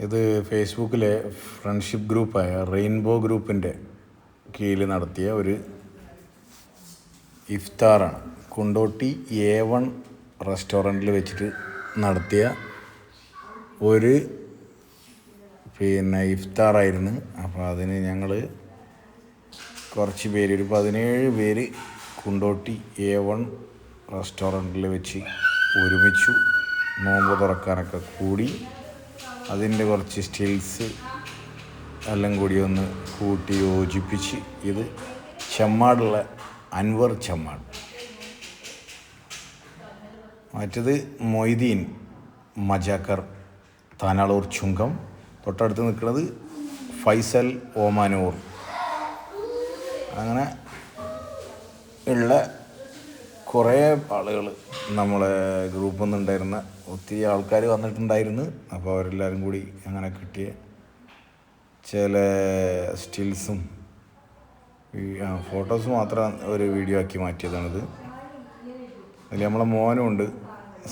ഇത് ഫേസ്ബുക്കിലെ friendship ഗ്രൂപ്പായ rainbow ഗ്രൂപ്പിൻ്റെ കീഴിൽ നടത്തിയ ഒരു ഇഫ്താറാണ്. കുണ്ടോട്ടി A1 റെസ്റ്റോറൻറ്റിൽ വെച്ചിട്ട് നടത്തിയ ഒരു ഇഫ്താറായിരുന്നു. അപ്പോൾ അതിന് ഞങ്ങൾ കുറച്ച് പേര്, ഒരു 17 പേര് കുണ്ടോട്ടി A1 റെസ്റ്റോറൻറ്റിൽ വെച്ച് ഒരുമിച്ചു നോമ്പ് തുറക്കാനൊക്കെ കൂടി അതിൻ്റെ കുറച്ച് സ്റ്റിൽസ് എല്ലാം കൂടി ഒന്ന് കൂട്ടി യോജിപ്പിച്ച് ഇത് ചെമ്മാടുള്ള അൻവർ ചെമ്മാട്, മറ്റത് മൊയ്തീൻ മജാക്കർ താനാളൂർ ചുങ്കം, തൊട്ടടുത്ത് നിൽക്കുന്നത് ഫൈസൽ ഓമാനൂർ. അങ്ങനെ ഉള്ള കുറേ ആളുകൾ നമ്മളെ ഗ്രൂപ്പിൽ നിന്നുണ്ടായിരുന്ന ഒത്തിരി ആൾക്കാർ വന്നിട്ടുണ്ടായിരുന്നു. അപ്പോൾ അവരെല്ലാവരും കൂടി അങ്ങനെ കിട്ടിയ ചില സ്റ്റിൽസും ഫോട്ടോസ് മാത്രം ഒരു വീഡിയോ ആക്കി മാറ്റിയതാണിത്. അതിൽ നമ്മളെ മോനും ഉണ്ട്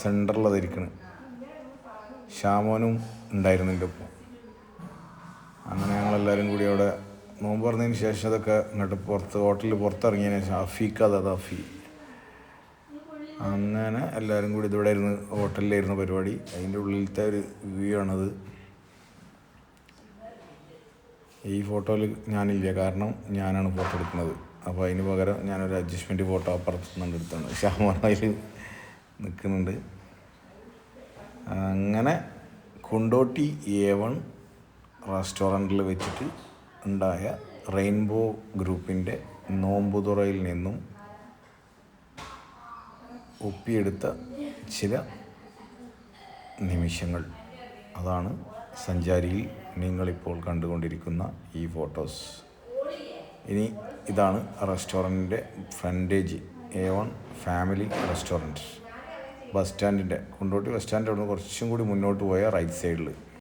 സെൻറ്ററിലതിരിക്കുന്നത്, ഷാമോനും ഉണ്ടായിരുന്നു എൻ്റെ ഒപ്പം. അങ്ങനെ ഞങ്ങളെല്ലാവരും കൂടി അവിടെ നോമ്പ് പറഞ്ഞതിന് ശേഷം അതൊക്കെ ഇങ്ങോട്ട് ഹോട്ടലിൽ പുറത്തിറങ്ങിയതിന് ശേഷം അഫി അങ്ങനെ എല്ലാവരും കൂടി ഇതിവിടെ ഇരുന്ന് ഹോട്ടലിലായിരുന്നു പരിപാടി. അതിൻ്റെ ഉള്ളിലത്തെ ഒരു വ്യൂ ആണത്. ഈ ഫോട്ടോയിൽ ഞാനില്ല, കാരണം ഞാനാണ് ഫോട്ടോ എടുക്കുന്നത്. അപ്പോൾ അതിന് പകരം ഞാനൊരു അഡ്ജസ്റ്റ്മെൻറ്റ് ഫോട്ടോ അപ്പുറത്തുനിന്ന് എടുത്താണ്. ഷാമോനയിൽ നിൽക്കുന്നുണ്ട്. അങ്ങനെ കുണ്ടോട്ടി A1 റെസ്റ്റോറൻറ്റിൽ വെച്ചിട്ട് ഉണ്ടായ റെയിൻബോ ഗ്രൂപ്പിൻ്റെ നോമ്പുതുറയിൽ നിന്നും ഒപ്പിയെടുത്ത ചില നിമിഷങ്ങൾ, അതാണ് സഞ്ചാരിയിൽ നിങ്ങളിപ്പോൾ കണ്ടുകൊണ്ടിരിക്കുന്ന ഈ ഫോട്ടോസ്. ഇനി ഇതാണ് റെസ്റ്റോറൻറ്റിൻ്റെ frontage, A1 family restaurant, bus സ്റ്റാൻഡിൻ്റെ, കുണ്ടോട്ടി ബസ് സ്റ്റാൻഡിൻ്റെ അവിടെ നിന്ന് കുറച്ചും കൂടി മുന്നോട്ട് പോയ റൈറ്റ് സൈഡിൽ.